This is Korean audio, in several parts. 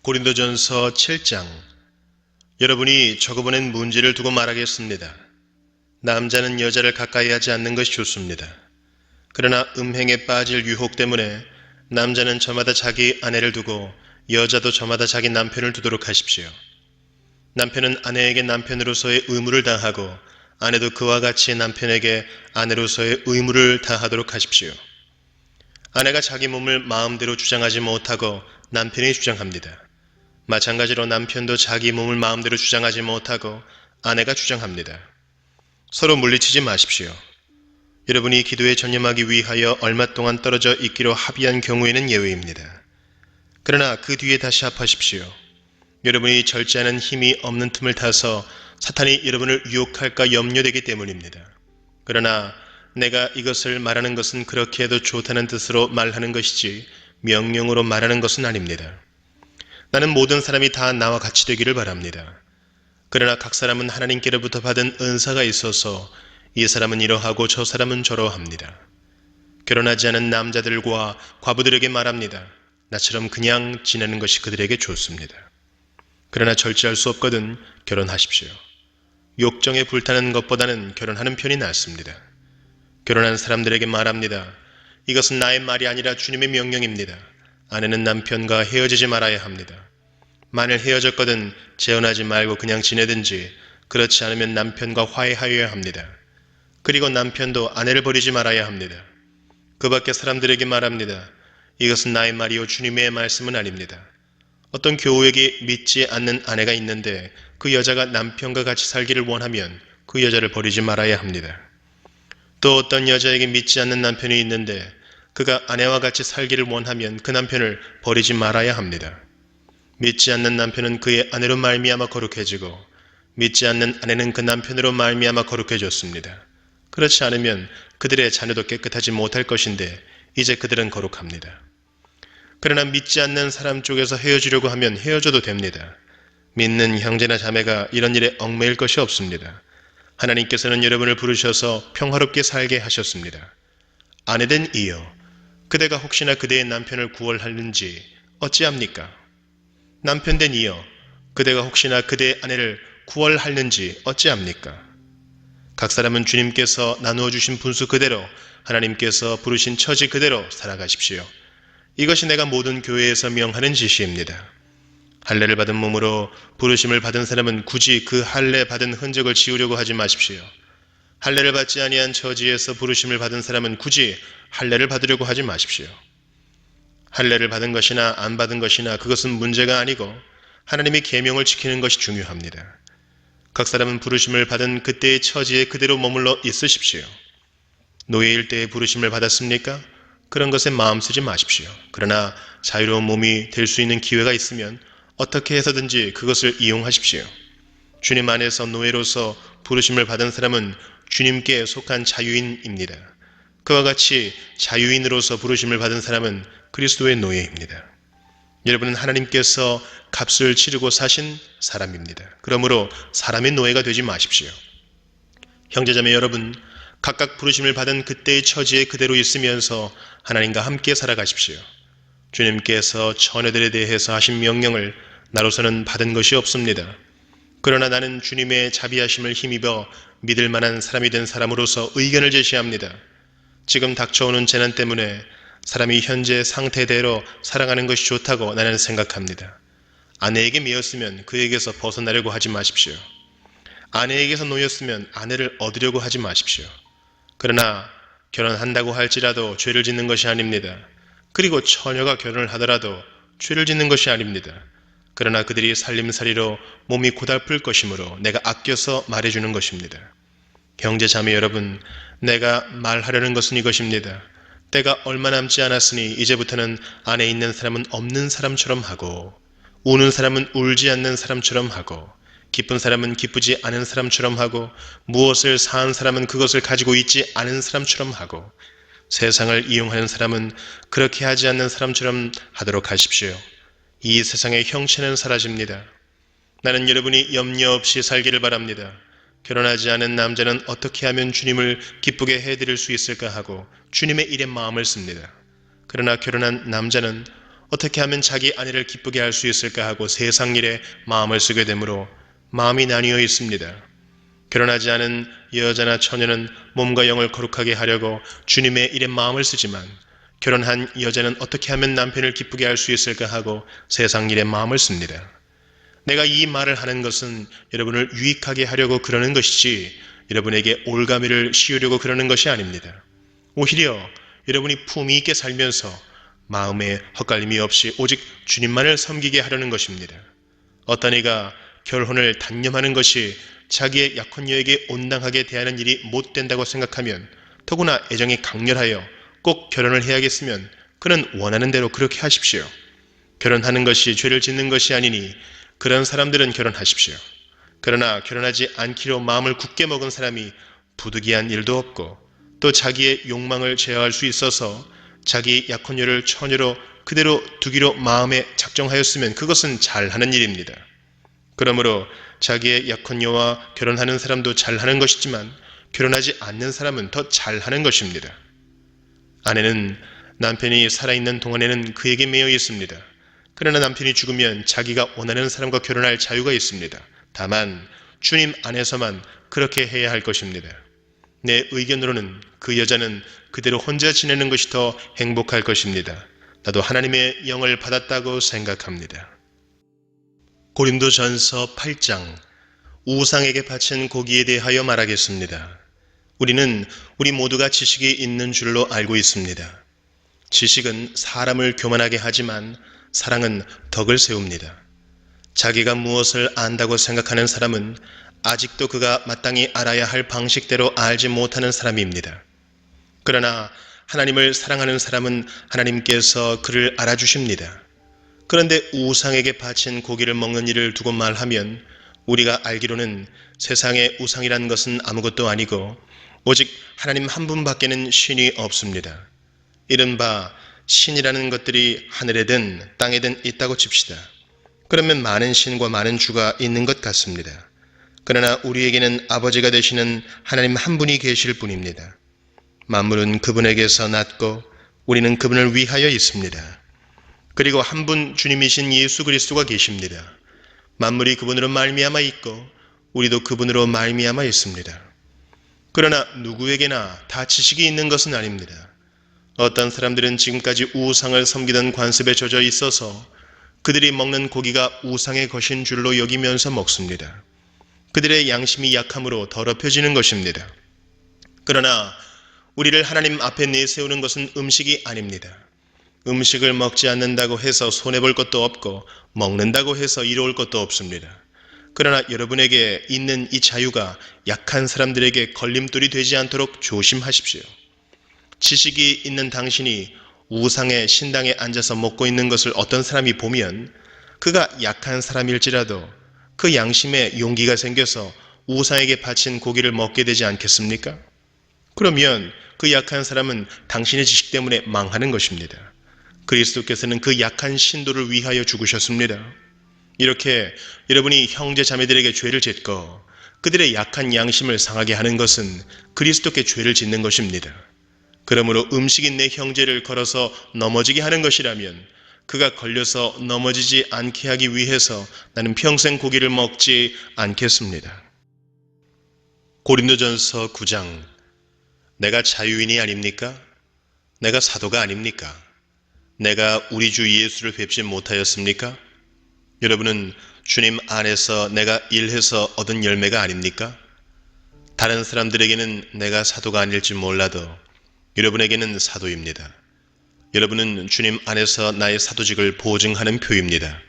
고린도전서 7장. 여러분이 적어보낸 문제를 두고 말하겠습니다. 남자는 여자를 가까이 하지 않는 것이 좋습니다. 그러나 음행에 빠질 유혹 때문에 남자는 저마다 자기 아내를 두고 여자도 저마다 자기 남편을 두도록 하십시오. 남편은 아내에게 남편으로서의 의무를 다하고 아내도 그와 같이 남편에게 아내로서의 의무를 다하도록 하십시오. 아내가 자기 몸을 마음대로 주장하지 못하고 남편이 주장합니다. 마찬가지로 남편도 자기 몸을 마음대로 주장하지 못하고 아내가 주장합니다. 서로 물리치지 마십시오. 여러분이 기도에 전념하기 위하여 얼마 동안 떨어져 있기로 합의한 경우에는 예외입니다. 그러나 그 뒤에 다시 합하십시오. 여러분이 절제하는 힘이 없는 틈을 타서 사탄이 여러분을 유혹할까 염려되기 때문입니다. 그러나 내가 이것을 말하는 것은 그렇게 해도 좋다는 뜻으로 말하는 것이지 명령으로 말하는 것은 아닙니다. 나는 모든 사람이 다 나와 같이 되기를 바랍니다. 그러나 각 사람은 하나님께로부터 받은 은사가 있어서 이 사람은 이러하고 저 사람은 저러합니다. 결혼하지 않은 남자들과 과부들에게 말합니다. 나처럼 그냥 지내는 것이 그들에게 좋습니다. 그러나 절제할 수 없거든 결혼하십시오. 욕정에 불타는 것보다는 결혼하는 편이 낫습니다. 결혼한 사람들에게 말합니다. 이것은 나의 말이 아니라 주님의 명령입니다. 아내는 남편과 헤어지지 말아야 합니다. 만일 헤어졌거든 재혼하지 말고 그냥 지내든지 그렇지 않으면 남편과 화해하여야 합니다. 그리고 남편도 아내를 버리지 말아야 합니다. 그 밖에 사람들에게 말합니다. 이것은 나의 말이요 주님의 말씀은 아닙니다. 어떤 교우에게 믿지 않는 아내가 있는데 그 여자가 남편과 같이 살기를 원하면 그 여자를 버리지 말아야 합니다. 또 어떤 여자에게 믿지 않는 남편이 있는데 그가 아내와 같이 살기를 원하면 그 남편을 버리지 말아야 합니다. 믿지 않는 남편은 그의 아내로 말미암아 거룩해지고 믿지 않는 아내는 그 남편으로 말미암아 거룩해졌습니다. 그렇지 않으면 그들의 자녀도 깨끗하지 못할 것인데 이제 그들은 거룩합니다. 그러나 믿지 않는 사람 쪽에서 헤어지려고 하면 헤어져도 됩니다. 믿는 형제나 자매가 이런 일에 얽매일 것이 없습니다. 하나님께서는 여러분을 부르셔서 평화롭게 살게 하셨습니다. 아내된 이여, 그대가 혹시나 그대의 남편을 구원하는지 어찌합니까? 남편된 이여, 그대가 혹시나 그대의 아내를 구원하는지 어찌합니까? 각 사람은 주님께서 나누어 주신 분수 그대로 하나님께서 부르신 처지 그대로 살아가십시오. 이것이 내가 모든 교회에서 명하는 지시입니다. 할례를 받은 몸으로 부르심을 받은 사람은 굳이 그 할례 받은 흔적을 지우려고 하지 마십시오. 할례를 받지 아니한 처지에서 부르심을 받은 사람은 굳이 할례를 받으려고 하지 마십시오. 할례를 받은 것이나 안 받은 것이나 그것은 문제가 아니고 하나님의 계명을 지키는 것이 중요합니다. 각 사람은 부르심을 받은 그때의 처지에 그대로 머물러 있으십시오. 노예일 때에 부르심을 받았습니까? 그런 것에 마음 쓰지 마십시오. 그러나 자유로운 몸이 될 수 있는 기회가 있으면 어떻게 해서든지 그것을 이용하십시오. 주님 안에서 노예로서 부르심을 받은 사람은 주님께 속한 자유인입니다. 그와 같이 자유인으로서 부르심을 받은 사람은 그리스도의 노예입니다. 여러분은 하나님께서 값을 치르고 사신 사람입니다. 그러므로 사람의 노예가 되지 마십시오. 형제자매 여러분, 각각 부르심을 받은 그때의 처지에 그대로 있으면서 하나님과 함께 살아가십시오. 주님께서 처녀들에 대해서 하신 명령을 나로서는 받은 것이 없습니다. 그러나 나는 주님의 자비하심을 힘입어 믿을 만한 사람이 된 사람으로서 의견을 제시합니다. 지금 닥쳐오는 재난 때문에 사람이 현재 상태대로 살아가는 것이 좋다고 나는 생각합니다. 아내에게 매였으면 그에게서 벗어나려고 하지 마십시오. 아내에게서 놓였으면 아내를 얻으려고 하지 마십시오. 그러나 결혼한다고 할지라도 죄를 짓는 것이 아닙니다. 그리고 처녀가 결혼을 하더라도 죄를 짓는 것이 아닙니다. 그러나 그들이 살림살이로 몸이 고달플 것이므로 내가 아껴서 말해주는 것입니다. 형제 자매 여러분, 내가 말하려는 것은 이것입니다. 때가 얼마 남지 않았으니 이제부터는 안에 있는 사람은 없는 사람처럼 하고 우는 사람은 울지 않는 사람처럼 하고 기쁜 사람은 기쁘지 않은 사람처럼 하고 무엇을 사한 사람은 그것을 가지고 있지 않은 사람처럼 하고 세상을 이용하는 사람은 그렇게 하지 않는 사람처럼 하도록 하십시오. 이 세상의 형체는 사라집니다. 나는 여러분이 염려 없이 살기를 바랍니다. 결혼하지 않은 남자는 어떻게 하면 주님을 기쁘게 해드릴 수 있을까 하고 주님의 일에 마음을 씁니다. 그러나 결혼한 남자는 어떻게 하면 자기 아내를 기쁘게 할 수 있을까 하고 세상 일에 마음을 쓰게 되므로 마음이 나뉘어 있습니다. 결혼하지 않은 여자나 처녀는 몸과 영을 거룩하게 하려고 주님의 일에 마음을 쓰지만 결혼한 여자는 어떻게 하면 남편을 기쁘게 할 수 있을까 하고 세상 일에 마음을 씁니다. 내가 이 말을 하는 것은 여러분을 유익하게 하려고 그러는 것이지 여러분에게 올가미를 씌우려고 그러는 것이 아닙니다. 오히려 여러분이 품위 있게 살면서 마음에 헛갈림이 없이 오직 주님만을 섬기게 하려는 것입니다. 어떤 이가 결혼을 단념하는 것이 자기의 약혼녀에게 온당하게 대하는 일이 못 된다고 생각하면 더구나 애정이 강렬하여 꼭 결혼을 해야겠으면 그는 원하는 대로 그렇게 하십시오. 결혼하는 것이 죄를 짓는 것이 아니니 그런 사람들은 결혼하십시오. 그러나 결혼하지 않기로 마음을 굳게 먹은 사람이 부득이한 일도 없고 또 자기의 욕망을 제어할 수 있어서 자기 약혼녀를 처녀로 그대로 두기로 마음에 작정하였으면 그것은 잘하는 일입니다. 그러므로 자기의 약혼녀와 결혼하는 사람도 잘하는 것이지만 결혼하지 않는 사람은 더 잘하는 것입니다. 아내는 남편이 살아있는 동안에는 그에게 매여 있습니다. 그러나 남편이 죽으면 자기가 원하는 사람과 결혼할 자유가 있습니다. 다만 주님 안에서만 그렇게 해야 할 것입니다. 내 의견으로는 그 여자는 그대로 혼자 지내는 것이 더 행복할 것입니다. 나도 하나님의 영을 받았다고 생각합니다. 고린도전서 8장 우상에게 바친 고기에 대하여 말하겠습니다. 우리는 우리 모두가 지식이 있는 줄로 알고 있습니다. 지식은 사람을 교만하게 하지만 사랑은 덕을 세웁니다. 자기가 무엇을 안다고 생각하는 사람은 아직도 그가 마땅히 알아야 할 방식대로 알지 못하는 사람입니다. 그러나 하나님을 사랑하는 사람은 하나님께서 그를 알아주십니다. 그런데 우상에게 바친 고기를 먹는 일을 두고 말하면 우리가 알기로는 세상의 우상이란 것은 아무것도 아니고 오직 하나님 한 분밖에는 신이 없습니다. 이른바 신이라는 것들이 하늘에든 땅에든 있다고 칩시다. 그러면 많은 신과 많은 주가 있는 것 같습니다. 그러나 우리에게는 아버지가 되시는 하나님 한 분이 계실 뿐입니다. 만물은 그분에게서 났고 우리는 그분을 위하여 있습니다. 그리고 한 분 주님이신 예수 그리스도가 계십니다. 만물이 그분으로 말미암아 있고 우리도 그분으로 말미암아 있습니다. 그러나 누구에게나 다 지식이 있는 것은 아닙니다. 어떤 사람들은 지금까지 우상을 섬기던 관습에 젖어 있어서 그들이 먹는 고기가 우상의 것인 줄로 여기면서 먹습니다. 그들의 양심이 약함으로 더럽혀지는 것입니다. 그러나 우리를 하나님 앞에 내세우는 것은 음식이 아닙니다. 음식을 먹지 않는다고 해서 손해볼 것도 없고 먹는다고 해서 이로울 것도 없습니다. 그러나 여러분에게 있는 이 자유가 약한 사람들에게 걸림돌이 되지 않도록 조심하십시오. 지식이 있는 당신이 우상의 신당에 앉아서 먹고 있는 것을 어떤 사람이 보면 그가 약한 사람일지라도 그 양심에 용기가 생겨서 우상에게 바친 고기를 먹게 되지 않겠습니까? 그러면 그 약한 사람은 당신의 지식 때문에 망하는 것입니다. 그리스도께서는 그 약한 신도를 위하여 죽으셨습니다. 이렇게 여러분이 형제 자매들에게 죄를 짓고 그들의 약한 양심을 상하게 하는 것은 그리스도께 죄를 짓는 것입니다. 그러므로 음식이 내 형제를 걸어서 넘어지게 하는 것이라면 그가 걸려서 넘어지지 않게 하기 위해서 나는 평생 고기를 먹지 않겠습니다. 고린도전서 9장 내가 자유인이 아닙니까? 내가 사도가 아닙니까? 내가 우리 주 예수를 뵙지 못하였습니까? 여러분은 주님 안에서 내가 일해서 얻은 열매가 아닙니까? 다른 사람들에게는 내가 사도가 아닐지 몰라도 여러분에게는 사도입니다. 여러분은 주님 안에서 나의 사도직을 보증하는 표입니다.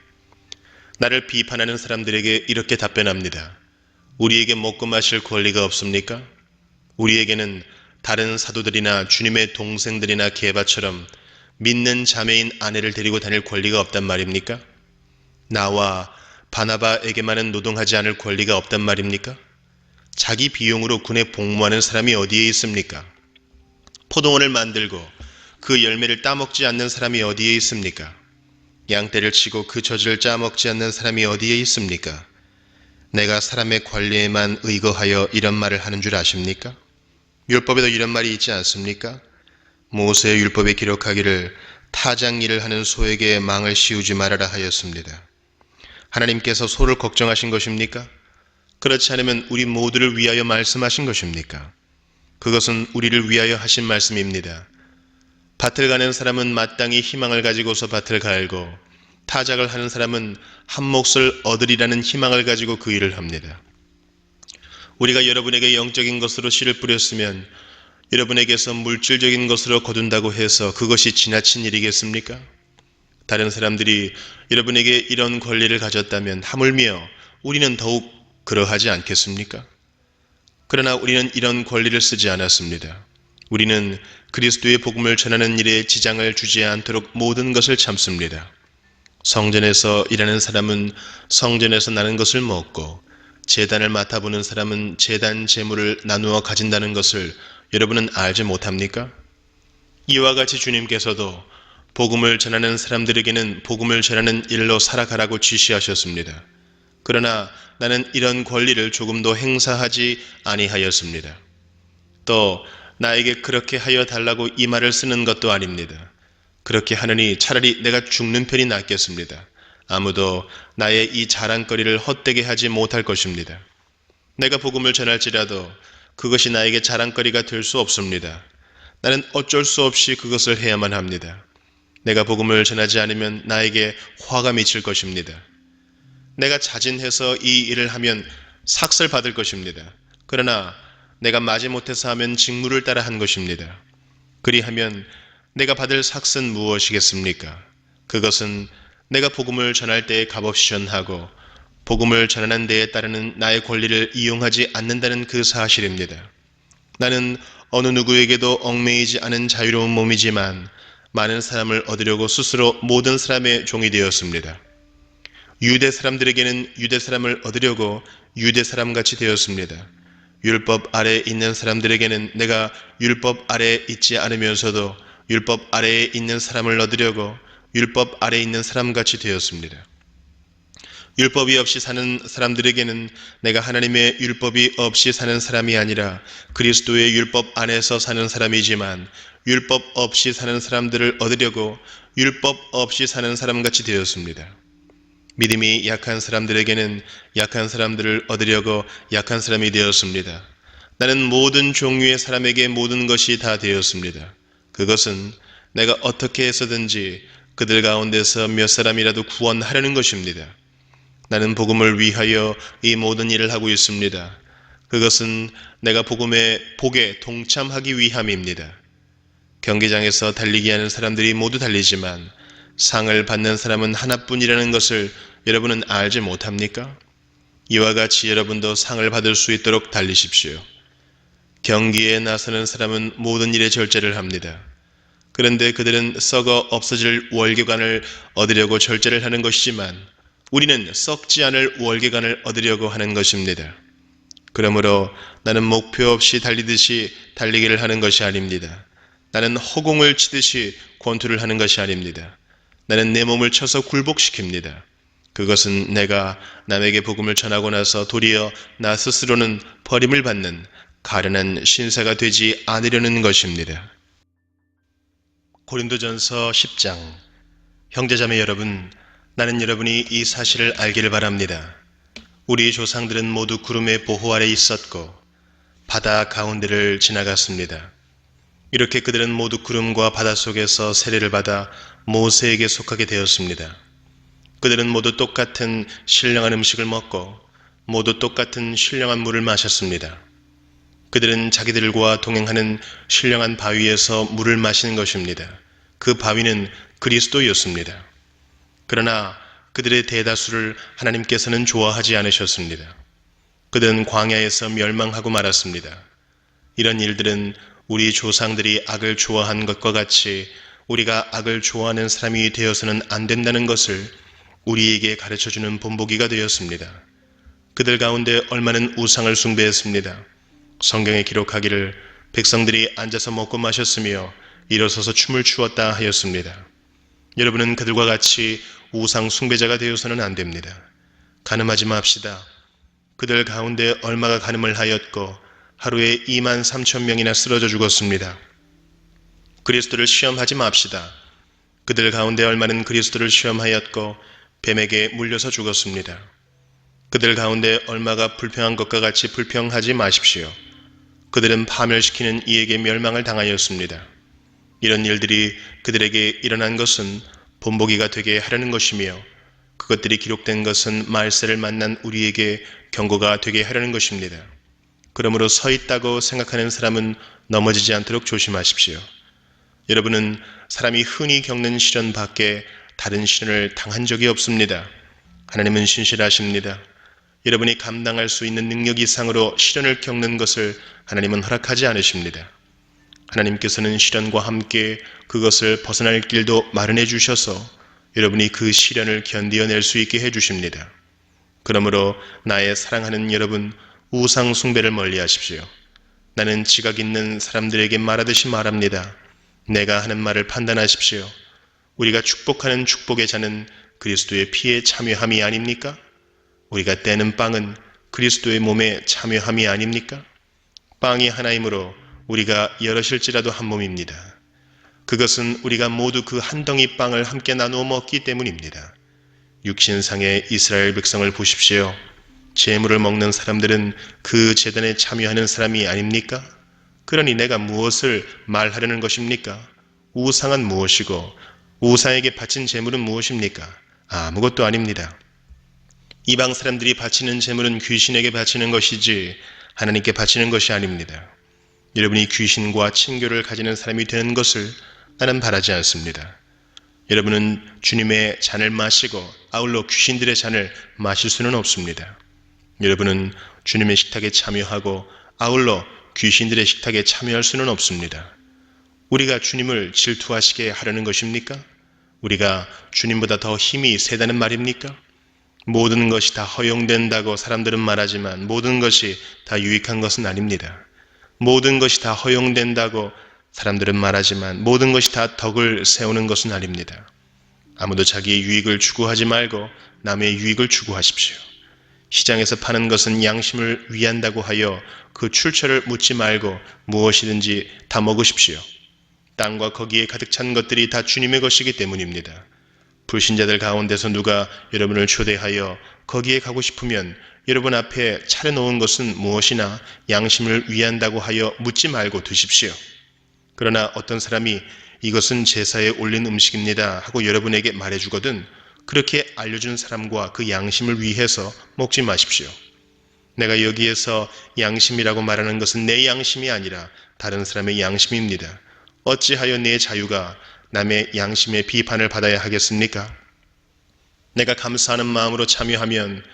나를 비판하는 사람들에게 이렇게 답변합니다. 우리에게 먹고 마실 권리가 없습니까? 우리에게는 다른 사도들이나 주님의 동생들이나 게바처럼 믿는 자매인 아내를 데리고 다닐 권리가 없단 말입니까? 나와 바나바에게만은 노동하지 않을 권리가 없단 말입니까? 자기 비용으로 군에 복무하는 사람이 어디에 있습니까? 포도원을 만들고 그 열매를 따먹지 않는 사람이 어디에 있습니까? 양떼를 치고 그 젖을 짜먹지 않는 사람이 어디에 있습니까? 내가 사람의 관리에만 의거하여 이런 말을 하는 줄 아십니까? 율법에도 이런 말이 있지 않습니까? 모세의 율법에 기록하기를 타작 일을 하는 소에게 망을 씌우지 말아라 하였습니다. 하나님께서 소를 걱정하신 것입니까? 그렇지 않으면 우리 모두를 위하여 말씀하신 것입니까? 그것은 우리를 위하여 하신 말씀입니다. 밭을 가는 사람은 마땅히 희망을 가지고서 밭을 갈고 타작을 하는 사람은 한 몫을 얻으리라는 희망을 가지고 그 일을 합니다. 우리가 여러분에게 영적인 것으로 씨를 뿌렸으면 여러분에게서 물질적인 것으로 거둔다고 해서 그것이 지나친 일이겠습니까? 다른 사람들이 여러분에게 이런 권리를 가졌다면 하물며 우리는 더욱 그러하지 않겠습니까? 그러나 우리는 이런 권리를 쓰지 않았습니다. 우리는 그리스도의 복음을 전하는 일에 지장을 주지 않도록 모든 것을 참습니다. 성전에서 일하는 사람은 성전에서 나는 것을 먹고 제단을 맡아보는 사람은 제단 제물을 나누어 가진다는 것을 여러분은 알지 못합니까? 이와 같이 주님께서도 복음을 전하는 사람들에게는 복음을 전하는 일로 살아가라고 지시하셨습니다. 그러나 나는 이런 권리를 조금도 행사하지 아니하였습니다. 또 나에게 그렇게 하여 달라고 이 말을 쓰는 것도 아닙니다. 그렇게 하느니 차라리 내가 죽는 편이 낫겠습니다. 아무도 나의 이 자랑거리를 헛되게 하지 못할 것입니다. 내가 복음을 전할지라도 그것이 나에게 자랑거리가 될 수 없습니다. 나는 어쩔 수 없이 그것을 해야만 합니다. 내가 복음을 전하지 않으면 나에게 화가 미칠 것입니다. 내가 자진해서 이 일을 하면 삭설 받을 것입니다. 그러나 내가 마지못해서 하면 직무를 따라 한 것입니다. 그리하면 내가 받을 삭은 무엇이겠습니까? 그것은 내가 복음을 전할 때에 값없이전하고 복음을 전하는 데에 따르는 나의 권리를 이용하지 않는다는 그 사실입니다. 나는 어느 누구에게도 얽매이지 않은 자유로운 몸이지만 많은 사람을 얻으려고 스스로 모든 사람의 종이 되었습니다. 유대 사람들에게는 유대 사람을 얻으려고 유대 사람같이 되었습니다. 율법 아래에 있는 사람들에게는 내가 율법 아래에 있지 않으면서도 율법 아래에 있는 사람을 얻으려고 율법 아래에 있는 사람같이 되었습니다. 율법이 없이 사는 사람들에게는 내가 하나님의 율법이 없이 사는 사람이 아니라 그리스도의 율법 안에서 사는 사람이지만 율법 없이 사는 사람들을 얻으려고 율법 없이 사는 사람같이 되었습니다. 믿음이 약한 사람들에게는 약한 사람들을 얻으려고 약한 사람이 되었습니다. 나는 모든 종류의 사람에게 모든 것이 다 되었습니다. 그것은 내가 어떻게 해서든지 그들 가운데서 몇 사람이라도 구원하려는 것입니다. 나는 복음을 위하여 이 모든 일을 하고 있습니다. 그것은 내가 복음의 복에 동참하기 위함입니다. 경기장에서 달리기 하는 사람들이 모두 달리지만 상을 받는 사람은 하나뿐이라는 것을 여러분은 알지 못합니까? 이와 같이 여러분도 상을 받을 수 있도록 달리십시오. 경기에 나서는 사람은 모든 일에 절제를 합니다. 그런데 그들은 썩어 없어질 월계관을 얻으려고 절제를 하는 것이지만 우리는 썩지 않을 월계관을 얻으려고 하는 것입니다. 그러므로 나는 목표 없이 달리듯이 달리기를 하는 것이 아닙니다. 나는 허공을 치듯이 권투를 하는 것이 아닙니다. 나는 내 몸을 쳐서 굴복시킵니다. 그것은 내가 남에게 복음을 전하고 나서 도리어 나 스스로는 버림을 받는 가련한 신사가 되지 않으려는 것입니다. 고린도전서 10장. 형제자매 여러분, 나는 여러분이 이 사실을 알기를 바랍니다. 우리 조상들은 모두 구름의 보호 아래 있었고 바다 가운데를 지나갔습니다. 이렇게 그들은 모두 구름과 바다 속에서 세례를 받아 모세에게 속하게 되었습니다. 그들은 모두 똑같은 신령한 음식을 먹고 모두 똑같은 신령한 물을 마셨습니다. 그들은 자기들과 동행하는 신령한 바위에서 물을 마시는 것입니다. 그 바위는 그리스도였습니다. 그러나 그들의 대다수를 하나님께서는 좋아하지 않으셨습니다. 그들은 광야에서 멸망하고 말았습니다. 이런 일들은 우리 조상들이 악을 좋아한 것과 같이 우리가 악을 좋아하는 사람이 되어서는 안 된다는 것을 우리에게 가르쳐주는 본보기가 되었습니다. 그들 가운데 얼마는 우상을 숭배했습니다. 성경에 기록하기를 백성들이 앉아서 먹고 마셨으며 일어서서 춤을 추었다 하였습니다. 여러분은 그들과 같이 우상 숭배자가 되어서는 안 됩니다. 간음하지 맙시다. 그들 가운데 얼마가 간음을 하였고 하루에 23,000명이나 쓰러져 죽었습니다. 그리스도를 시험하지 맙시다. 그들 가운데 얼마는 그리스도를 시험하였고 뱀에게 물려서 죽었습니다. 그들 가운데 얼마가 불평한 것과 같이 불평하지 마십시오. 그들은 파멸시키는 이에게 멸망을 당하였습니다. 이런 일들이 그들에게 일어난 것은 본보기가 되게 하려는 것이며 그것들이 기록된 것은 말세를 만난 우리에게 경고가 되게 하려는 것입니다. 그러므로 서 있다고 생각하는 사람은 넘어지지 않도록 조심하십시오. 여러분은 사람이 흔히 겪는 시련 밖에 다른 시련을 당한 적이 없습니다. 하나님은 신실하십니다. 여러분이 감당할 수 있는 능력 이상으로 시련을 겪는 것을 하나님은 허락하지 않으십니다. 하나님께서는 시련과 함께 그것을 벗어날 길도 마련해 주셔서 여러분이 그 시련을 견디어낼 수 있게 해 주십니다. 그러므로 나의 사랑하는 여러분, 우상 숭배를 멀리하십시오. 나는 지각 있는 사람들에게 말하듯이 말합니다. 내가 하는 말을 판단하십시오. 우리가 축복하는 축복의 잔은 그리스도의 피에 참여함이 아닙니까? 우리가 떼는 빵은 그리스도의 몸에 참여함이 아닙니까? 빵이 하나이므로 우리가 여럿일지라도 한 몸입니다. 그것은 우리가 모두 그 한 덩이 빵을 함께 나누어 먹기 때문입니다. 육신상의 이스라엘 백성을 보십시오. 제물을 먹는 사람들은 그 제단에 참여하는 사람이 아닙니까? 그러니 내가 무엇을 말하려는 것입니까? 우상은 무엇이고 우상에게 바친 제물은 무엇입니까? 아무것도 아닙니다. 이방 사람들이 바치는 제물은 귀신에게 바치는 것이지 하나님께 바치는 것이 아닙니다. 여러분이 귀신과 친교를 가지는 사람이 되는 것을 나는 바라지 않습니다. 여러분은 주님의 잔을 마시고 아울러 귀신들의 잔을 마실 수는 없습니다. 여러분은 주님의 식탁에 참여하고 아울러 귀신들의 식탁에 참여할 수는 없습니다. 우리가 주님을 질투하시게 하려는 것입니까? 우리가 주님보다 더 힘이 세다는 말입니까? 모든 것이 다 허용된다고 사람들은 말하지만 모든 것이 다 유익한 것은 아닙니다. 모든 것이 다 허용된다고 사람들은 말하지만 모든 것이 다 덕을 세우는 것은 아닙니다. 아무도 자기의 유익을 추구하지 말고 남의 유익을 추구하십시오. 시장에서 파는 것은 양심을 위한다고 하여 그 출처를 묻지 말고 무엇이든지 다 먹으십시오. 땅과 거기에 가득 찬 것들이 다 주님의 것이기 때문입니다. 불신자들 가운데서 누가 여러분을 초대하여 거기에 가고 싶으면 여러분 앞에 차려놓은 것은 무엇이나 양심을 위한다고 하여 묻지 말고 드십시오. 그러나 어떤 사람이 이것은 제사에 올린 음식입니다 하고 여러분에게 말해주거든 그렇게 알려준 사람과 그 양심을 위해서 먹지 마십시오. 내가 여기에서 양심이라고 말하는 것은 내 양심이 아니라 다른 사람의 양심입니다. 어찌하여 내 자유가 남의 양심의 비판을 받아야 하겠습니까? 내가 감사하는 마음으로 참여하면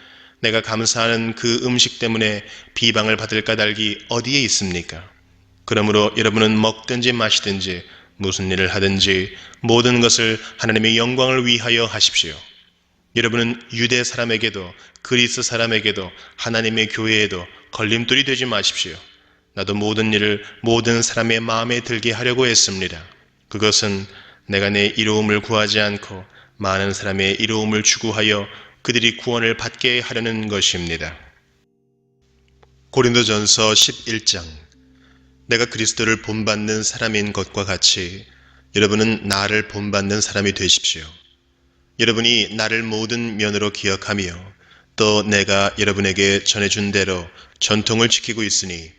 내가 감사하는 그 음식 때문에 비방을 받을 까닭이 어디에 있습니까? 그러므로 여러분은 먹든지 마시든지 무슨 일을 하든지 모든 것을 하나님의 영광을 위하여 하십시오. 여러분은 유대 사람에게도 그리스 사람에게도 하나님의 교회에도 걸림돌이 되지 마십시오. 나도 모든 일을 모든 사람의 마음에 들게 하려고 했습니다. 그것은 내가 내 이로움을 구하지 않고 많은 사람의 이로움을 추구하여 그들이 구원을 받게 하려는 것입니다. 고린도전서 11장. 내가 그리스도를 본받는 사람인 것과 같이 여러분은 나를 본받는 사람이 되십시오. 여러분이 나를 모든 면으로 기억하며 또 내가 여러분에게 전해준 대로 전통을 지키고 있으니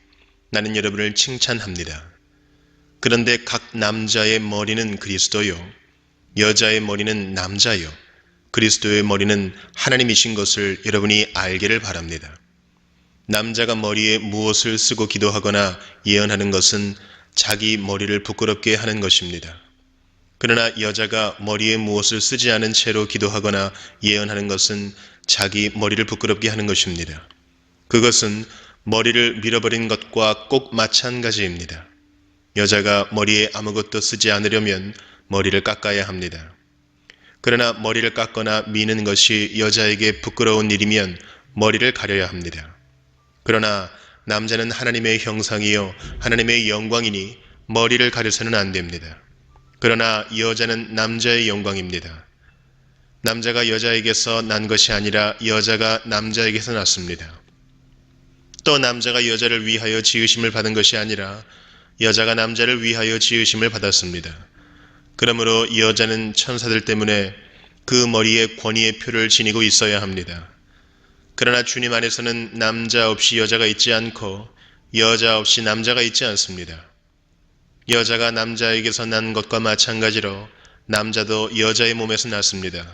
나는 여러분을 칭찬합니다. 그런데 각 남자의 머리는 그리스도요, 여자의 머리는 남자요, 그리스도의 머리는 하나님이신 것을 여러분이 알기를 바랍니다. 남자가 머리에 무엇을 쓰고 기도하거나 예언하는 것은 자기 머리를 부끄럽게 하는 것입니다. 그러나 여자가 머리에 무엇을 쓰지 않은 채로 기도하거나 예언하는 것은 자기 머리를 부끄럽게 하는 것입니다. 그것은 머리를 밀어버린 것과 꼭 마찬가지입니다. 여자가 머리에 아무것도 쓰지 않으려면 머리를 깎아야 합니다. 그러나 머리를 깎거나 미는 것이 여자에게 부끄러운 일이면 머리를 가려야 합니다. 그러나 남자는 하나님의 형상이요 하나님의 영광이니 머리를 가려서는 안 됩니다. 그러나 여자는 남자의 영광입니다. 남자가 여자에게서 난 것이 아니라 여자가 남자에게서 났습니다. 또 남자가 여자를 위하여 지으심을 받은 것이 아니라 여자가 남자를 위하여 지으심을 받았습니다. 그러므로 여자는 천사들 때문에 그 머리에 권위의 표를 지니고 있어야 합니다. 그러나 주님 안에서는 남자 없이 여자가 있지 않고 여자 없이 남자가 있지 않습니다. 여자가 남자에게서 난 것과 마찬가지로 남자도 여자의 몸에서 났습니다.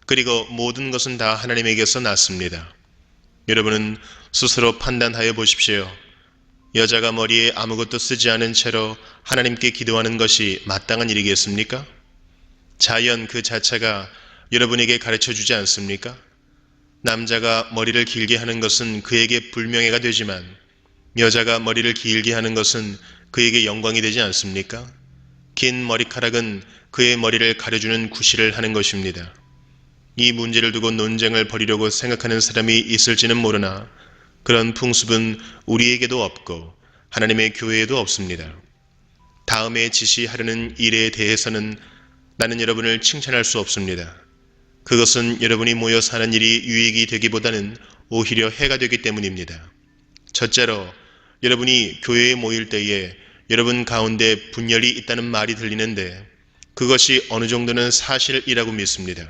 그리고 모든 것은 다 하나님에게서 났습니다. 여러분은 스스로 판단하여 보십시오. 여자가 머리에 아무것도 쓰지 않은 채로 하나님께 기도하는 것이 마땅한 일이겠습니까? 자연 그 자체가 여러분에게 가르쳐 주지 않습니까? 남자가 머리를 길게 하는 것은 그에게 불명예가 되지만 여자가 머리를 길게 하는 것은 그에게 영광이 되지 않습니까? 긴 머리카락은 그의 머리를 가려주는 구실을 하는 것입니다. 이 문제를 두고 논쟁을 벌이려고 생각하는 사람이 있을지는 모르나 그런 풍습은 우리에게도 없고 하나님의 교회에도 없습니다. 다음에 지시하려는 일에 대해서는 나는 여러분을 칭찬할 수 없습니다. 그것은 여러분이 모여서 하는 일이 유익이 되기보다는 오히려 해가 되기 때문입니다. 첫째로 여러분이 교회에 모일 때에 여러분 가운데 분열이 있다는 말이 들리는데 그것이 어느 정도는 사실이라고 믿습니다.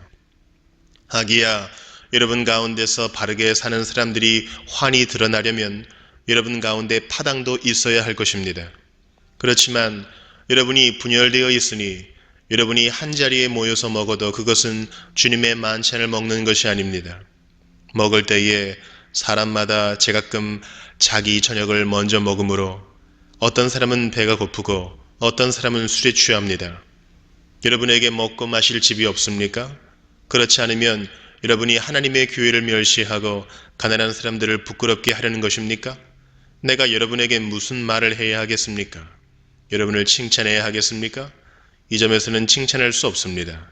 하기야 여러분 가운데서 바르게 사는 사람들이 환히 드러나려면 여러분 가운데 파당도 있어야 할 것입니다. 그렇지만 여러분이 분열되어 있으니 여러분이 한자리에 모여서 먹어도 그것은 주님의 만찬을 먹는 것이 아닙니다. 먹을 때에 사람마다 제가끔 자기 저녁을 먼저 먹으므로 어떤 사람은 배가 고프고 어떤 사람은 술에 취합니다. 여러분에게 먹고 마실 집이 없습니까? 그렇지 않으면 여러분이 하나님의 교회를 멸시하고 가난한 사람들을 부끄럽게 하려는 것입니까? 내가 여러분에게 무슨 말을 해야 하겠습니까? 여러분을 칭찬해야 하겠습니까? 이 점에서는 칭찬할 수 없습니다.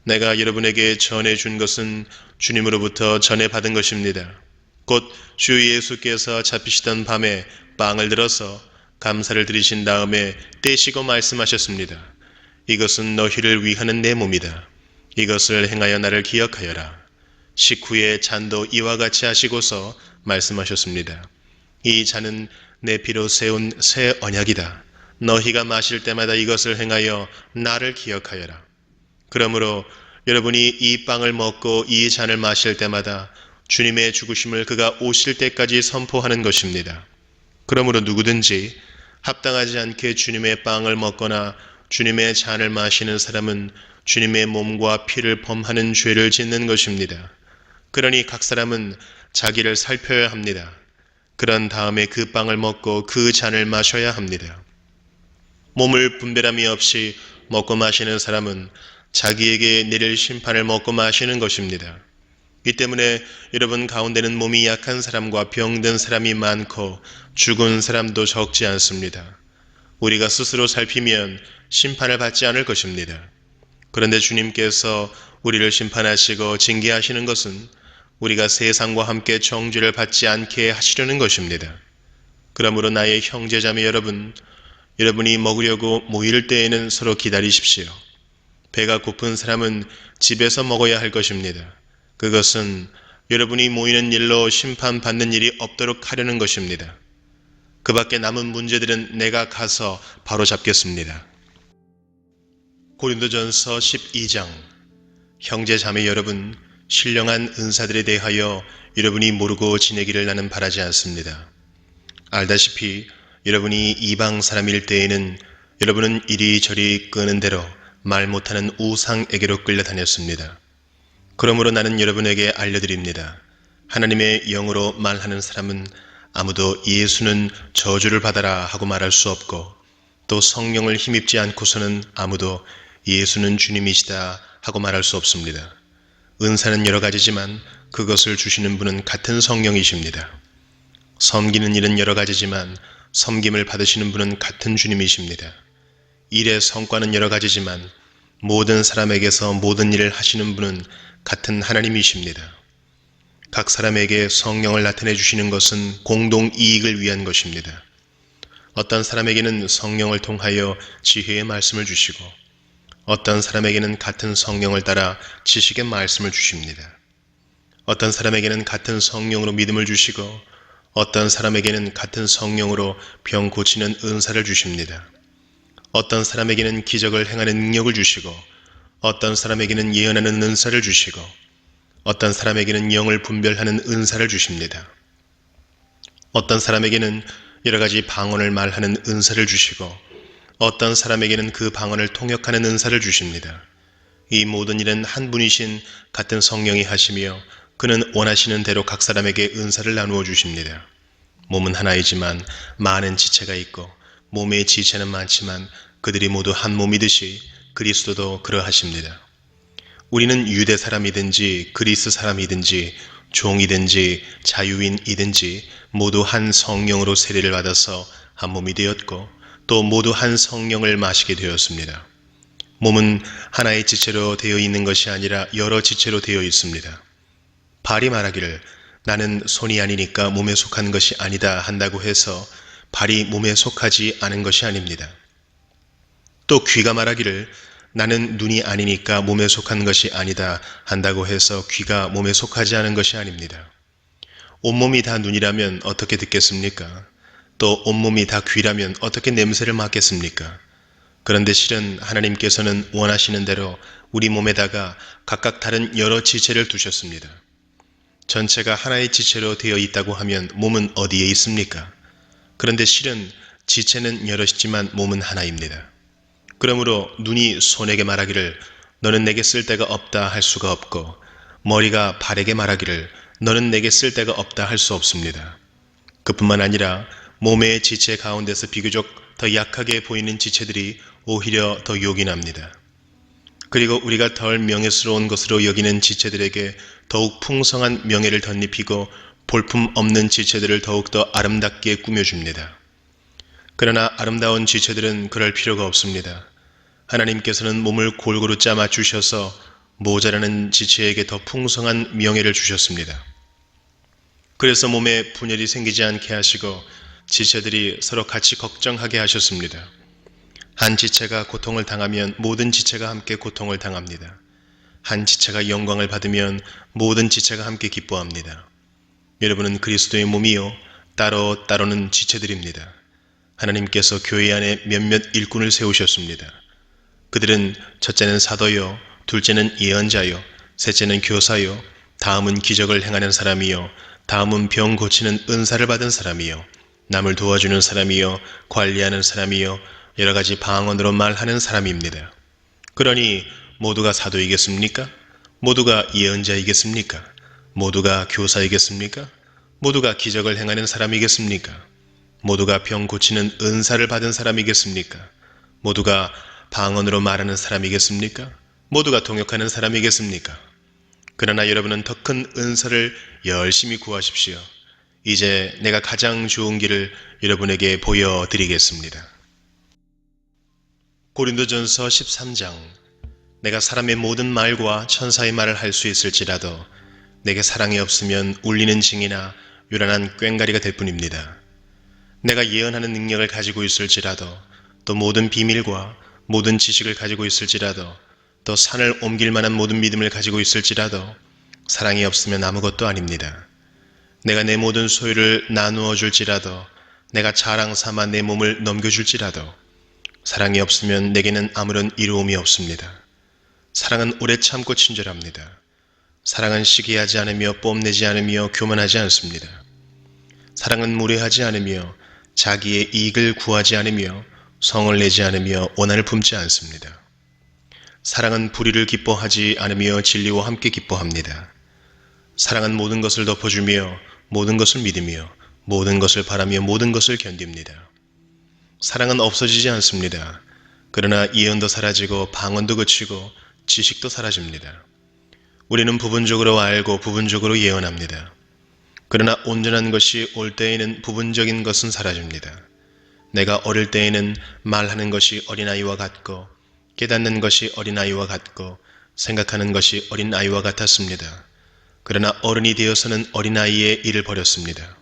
내가 여러분에게 전해준 것은 주님으로부터 전해받은 것입니다. 곧 주 예수께서 잡히시던 밤에 빵을 들어서 감사를 드리신 다음에 떼시고 말씀하셨습니다. 이것은 너희를 위하는 내 몸이다. 이것을 행하여 나를 기억하여라. 식후에 잔도 이와 같이 하시고서 말씀하셨습니다. 이 잔은 내 피로 세운 새 언약이다. 너희가 마실 때마다 이것을 행하여 나를 기억하여라. 그러므로 여러분이 이 빵을 먹고 이 잔을 마실 때마다 주님의 죽으심을 그가 오실 때까지 선포하는 것입니다. 그러므로 누구든지 합당하지 않게 주님의 빵을 먹거나 주님의 잔을 마시는 사람은 주님의 몸과 피를 범하는 죄를 짓는 것입니다. 그러니 각 사람은 자기를 살펴야 합니다. 그런 다음에 그 빵을 먹고 그 잔을 마셔야 합니다. 몸을 분별함이 없이 먹고 마시는 사람은 자기에게 내릴 심판을 먹고 마시는 것입니다. 이 때문에 여러분 가운데는 몸이 약한 사람과 병든 사람이 많고 죽은 사람도 적지 않습니다. 우리가 스스로 살피면 심판을 받지 않을 것입니다. 그런데 주님께서 우리를 심판하시고 징계하시는 것은 우리가 세상과 함께 정죄를 받지 않게 하시려는 것입니다. 그러므로 나의 형제자매 여러분, 여러분이 먹으려고 모일 때에는 서로 기다리십시오. 배가 고픈 사람은 집에서 먹어야 할 것입니다. 그것은 여러분이 모이는 일로 심판받는 일이 없도록 하려는 것입니다. 그 밖에 남은 문제들은 내가 가서 바로 잡겠습니다. 고린도전서 12장. 형제 자매 여러분, 신령한 은사들에 대하여 여러분이 모르고 지내기를 나는 바라지 않습니다. 알다시피 여러분이 이방 사람일 때에는 여러분은 이리저리 끄는 대로 말 못하는 우상에게로 끌려다녔습니다. 그러므로 나는 여러분에게 알려드립니다. 하나님의 영으로 말하는 사람은 아무도 예수는 저주를 받아라 하고 말할 수 없고 또 성령을 힘입지 않고서는 아무도 예수는 주님이시다 하고 말할 수 없습니다. 은사는 여러 가지지만 그것을 주시는 분은 같은 성령이십니다. 섬기는 일은 여러 가지지만 섬김을 받으시는 분은 같은 주님이십니다. 일의 성과는 여러 가지지만 모든 사람에게서 모든 일을 하시는 분은 같은 하나님이십니다. 각 사람에게 성령을 나타내 주시는 것은 공동 이익을 위한 것입니다. 어떤 사람에게는 성령을 통하여 지혜의 말씀을 주시고 어떤 사람에게는 같은 성령을 따라 지식의 말씀을 주십니다. 어떤 사람에게는 같은 성령으로 믿음을 주시고 어떤 사람에게는 같은 성령으로 병 고치는 은사를 주십니다. 어떤 사람에게는 기적을 행하는 능력을 주시고 어떤 사람에게는 예언하는 은사를 주시고 어떤 사람에게는 영을 분별하는 은사를 주십니다. 어떤 사람에게는 여러 가지 방언을 말하는 은사를 주시고 어떤 사람에게는 그 방언을 통역하는 은사를 주십니다. 이 모든 일은 한 분이신 같은 성령이 하시며 그는 원하시는 대로 각 사람에게 은사를 나누어 주십니다. 몸은 하나이지만 많은 지체가 있고 몸의 지체는 많지만 그들이 모두 한 몸이듯이 그리스도도 그러하십니다. 우리는 유대 사람이든지 그리스 사람이든지 종이든지 자유인이든지 모두 한 성령으로 세례를 받아서 한 몸이 되었고 또 모두 한 성령을 마시게 되었습니다. 몸은 하나의 지체로 되어 있는 것이 아니라 여러 지체로 되어 있습니다. 발이 말하기를 나는 손이 아니니까 몸에 속한 것이 아니다 한다고 해서 발이 몸에 속하지 않은 것이 아닙니다. 또 귀가 말하기를 나는 눈이 아니니까 몸에 속한 것이 아니다 한다고 해서 귀가 몸에 속하지 않은 것이 아닙니다. 온몸이 다 눈이라면 어떻게 듣겠습니까? 또 온몸이 다 귀라면 어떻게 냄새를 맡겠습니까? 그런데 실은 하나님께서는 원하시는 대로 우리 몸에다가 각각 다른 여러 지체를 두셨습니다. 전체가 하나의 지체로 되어 있다고 하면 몸은 어디에 있습니까? 그런데 실은 지체는 여럿이지만 몸은 하나입니다. 그러므로 눈이 손에게 말하기를 너는 내게 쓸 데가 없다 할 수가 없고 머리가 발에게 말하기를 너는 내게 쓸 데가 없다 할 수 없습니다. 그뿐만 아니라 몸의 지체 가운데서 비교적 더 약하게 보이는 지체들이 오히려 더 요긴합니다. 그리고 우리가 덜 명예스러운 것으로 여기는 지체들에게 더욱 풍성한 명예를 덧입히고 볼품 없는 지체들을 더욱더 아름답게 꾸며줍니다. 그러나 아름다운 지체들은 그럴 필요가 없습니다. 하나님께서는 몸을 골고루 짜 맞추셔서 모자라는 지체에게 더 풍성한 명예를 주셨습니다. 그래서 몸에 분열이 생기지 않게 하시고 지체들이 서로 같이 걱정하게 하셨습니다. 한 지체가 고통을 당하면 모든 지체가 함께 고통을 당합니다. 한 지체가 영광을 받으면 모든 지체가 함께 기뻐합니다. 여러분은 그리스도의 몸이요 따로따로는 지체들입니다. 하나님께서 교회 안에 몇몇 일꾼을 세우셨습니다. 그들은 첫째는 사도요, 둘째는 예언자요, 셋째는 교사요, 다음은 기적을 행하는 사람이요, 다음은 병 고치는 은사를 받은 사람이요, 남을 도와주는 사람이요, 관리하는 사람이요, 여러 가지 방언으로 말하는 사람입니다. 그러니 모두가 사도이겠습니까? 모두가 예언자이겠습니까? 모두가 교사이겠습니까? 모두가 기적을 행하는 사람이겠습니까? 모두가 병 고치는 은사를 받은 사람이겠습니까? 모두가 방언으로 말하는 사람이겠습니까? 모두가 통역하는 사람이겠습니까? 그러나 여러분은 더 큰 은사를 열심히 구하십시오. 이제 내가 가장 좋은 길을 여러분에게 보여드리겠습니다. 고린도전서 13장. 내가 사람의 모든 말과 천사의 말을 할 수 있을지라도 내게 사랑이 없으면 울리는 징이나 요란한 꽹가리가 될 뿐입니다. 내가 예언하는 능력을 가지고 있을지라도 또 모든 비밀과 모든 지식을 가지고 있을지라도 또 산을 옮길 만한 모든 믿음을 가지고 있을지라도 사랑이 없으면 아무것도 아닙니다. 내가 내 모든 소유를 나누어 줄지라도 내가 자랑 삼아 내 몸을 넘겨줄지라도 사랑이 없으면 내게는 아무런 이로움이 없습니다. 사랑은 오래 참고 친절합니다. 사랑은 시기하지 않으며 뽐내지 않으며 교만하지 않습니다. 사랑은 무례하지 않으며 자기의 이익을 구하지 않으며 성을 내지 않으며 원한을 품지 않습니다. 사랑은 불의를 기뻐하지 않으며 진리와 함께 기뻐합니다. 사랑은 모든 것을 덮어주며 모든 것을 믿으며 모든 것을 바라며 모든 것을 견딥니다. 사랑은 없어지지 않습니다. 그러나 예언도 사라지고 방언도 그치고 지식도 사라집니다. 우리는 부분적으로 알고 부분적으로 예언합니다. 그러나 온전한 것이 올 때에는 부분적인 것은 사라집니다. 내가 어릴 때에는 말하는 것이 어린아이와 같고 깨닫는 것이 어린아이와 같고 생각하는 것이 어린아이와 같았습니다. 그러나 어른이 되어서는 어린아이의 일을 버렸습니다.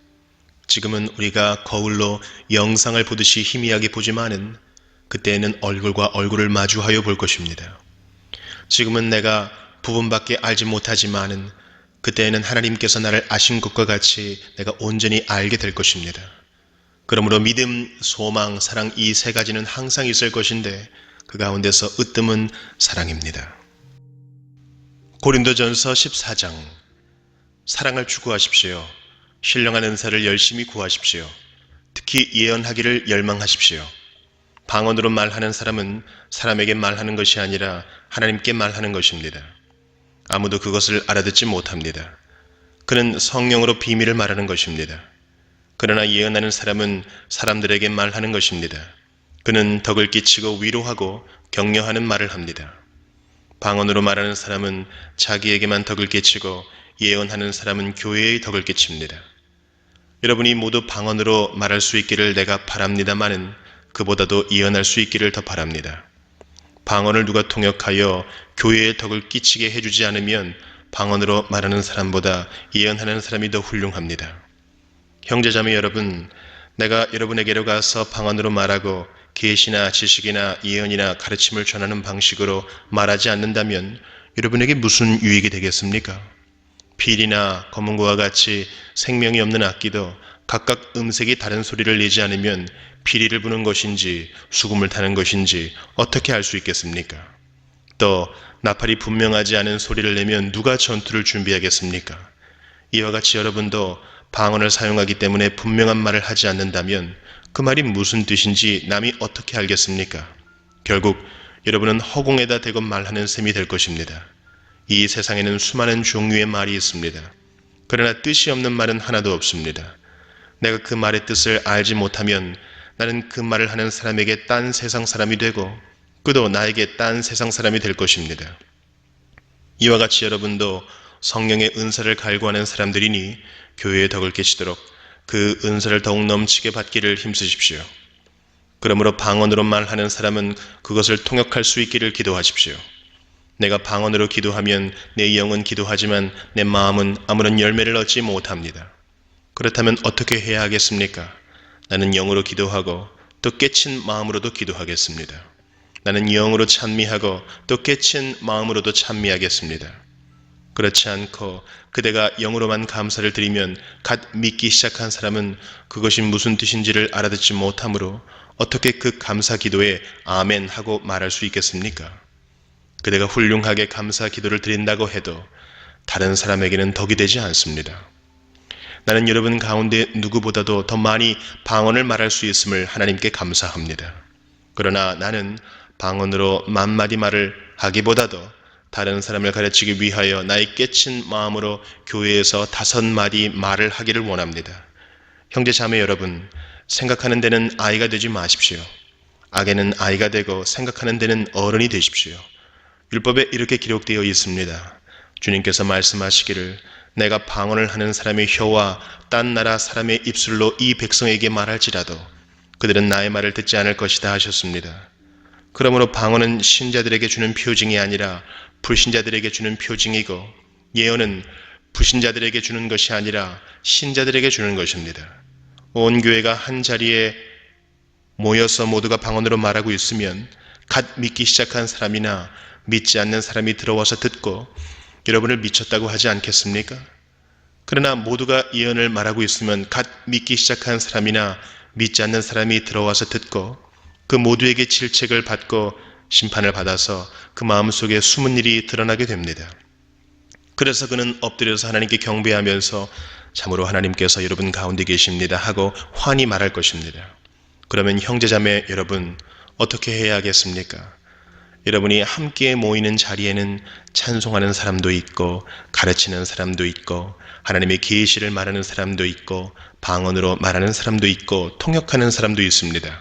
지금은 우리가 거울로 영상을 보듯이 희미하게 보지만은 그때에는 얼굴과 얼굴을 마주하여 볼 것입니다. 지금은 내가 부분밖에 알지 못하지만은 그때에는 하나님께서 나를 아신 것과 같이 내가 온전히 알게 될 것입니다. 그러므로 믿음, 소망, 사랑 이 세 가지는 항상 있을 것인데 그 가운데서 으뜸은 사랑입니다. 고린도전서 14장. 사랑을 추구하십시오. 신령한 은사를 열심히 구하십시오. 특히 예언하기를 열망하십시오. 방언으로 말하는 사람은 사람에게 말하는 것이 아니라 하나님께 말하는 것입니다. 아무도 그것을 알아듣지 못합니다. 그는 성령으로 비밀을 말하는 것입니다. 그러나 예언하는 사람은 사람들에게 말하는 것입니다. 그는 덕을 끼치고 위로하고 격려하는 말을 합니다. 방언으로 말하는 사람은 자기에게만 덕을 끼치고 예언하는 사람은 교회의 덕을 끼칩니다. 여러분이 모두 방언으로 말할 수 있기를 내가 바랍니다마는 그보다도 예언할 수 있기를 더 바랍니다. 방언을 누가 통역하여 교회의 덕을 끼치게 해주지 않으면 방언으로 말하는 사람보다 예언하는 사람이 더 훌륭합니다. 형제자매 여러분, 내가 여러분에게로 가서 방언으로 말하고 계시나 지식이나 예언이나 가르침을 전하는 방식으로 말하지 않는다면 여러분에게 무슨 유익이 되겠습니까? 필이나 검은고와 같이 생명이 없는 악기도 각각 음색이 다른 소리를 내지 않으면 피리를 부는 것인지 수금을 타는 것인지 어떻게 알 수 있겠습니까? 또 나팔이 분명하지 않은 소리를 내면 누가 전투를 준비하겠습니까? 이와 같이 여러분도 방언을 사용하기 때문에 분명한 말을 하지 않는다면 그 말이 무슨 뜻인지 남이 어떻게 알겠습니까? 결국 여러분은 허공에다 대고 말하는 셈이 될 것입니다. 이 세상에는 수많은 종류의 말이 있습니다. 그러나 뜻이 없는 말은 하나도 없습니다. 내가 그 말의 뜻을 알지 못하면 나는 그 말을 하는 사람에게 딴 세상 사람이 되고 그도 나에게 딴 세상 사람이 될 것입니다. 이와 같이 여러분도 성령의 은사를 갈구하는 사람들이니 교회의 덕을 끼치도록 그 은사를 더욱 넘치게 받기를 힘쓰십시오. 그러므로 방언으로 말하는 사람은 그것을 통역할 수 있기를 기도하십시오. 내가 방언으로 기도하면 내 영은 기도하지만 내 마음은 아무런 열매를 얻지 못합니다. 그렇다면 어떻게 해야 하겠습니까? 나는 영으로 기도하고 또 깨친 마음으로도 기도하겠습니다. 나는 영으로 찬미하고 또 깨친 마음으로도 찬미하겠습니다. 그렇지 않고 그대가 영으로만 감사를 드리면 갓 믿기 시작한 사람은 그것이 무슨 뜻인지를 알아듣지 못하므로 어떻게 그 감사 기도에 아멘 하고 말할 수 있겠습니까? 그대가 훌륭하게 감사 기도를 드린다고 해도 다른 사람에게는 덕이 되지 않습니다. 나는 여러분 가운데 누구보다도 더 많이 방언을 말할 수 있음을 하나님께 감사합니다. 그러나 나는 방언으로 만마디 말을 하기보다도 다른 사람을 가르치기 위하여 나의 깨친 마음으로 교회에서 5마디 말을 하기를 원합니다. 형제 자매 여러분, 생각하는 데는 아이가 되지 마십시오. 악에는 아이가 되고 생각하는 데는 어른이 되십시오. 율법에 이렇게 기록되어 있습니다. 주님께서 말씀하시기를 내가 방언을 하는 사람의 혀와 딴 나라 사람의 입술로 이 백성에게 말할지라도 그들은 나의 말을 듣지 않을 것이다 하셨습니다. 그러므로 방언은 신자들에게 주는 표징이 아니라 불신자들에게 주는 표징이고 예언은 불신자들에게 주는 것이 아니라 신자들에게 주는 것입니다. 온 교회가 한 자리에 모여서 모두가 방언으로 말하고 있으면 갓 믿기 시작한 사람이나 믿지 않는 사람이 들어와서 듣고 여러분을 미쳤다고 하지 않겠습니까? 그러나 모두가 예언을 말하고 있으면 갓 믿기 시작한 사람이나 믿지 않는 사람이 들어와서 듣고 그 모두에게 질책을 받고 심판을 받아서 그 마음속에 숨은 일이 드러나게 됩니다. 그래서 그는 엎드려서 하나님께 경배하면서 참으로 하나님께서 여러분 가운데 계십니다 하고 환히 말할 것입니다. 그러면 형제자매 여러분 어떻게 해야 하겠습니까? 여러분이 함께 모이는 자리에는 찬송하는 사람도 있고 가르치는 사람도 있고 하나님의 계시를 말하는 사람도 있고 방언으로 말하는 사람도 있고 통역하는 사람도 있습니다.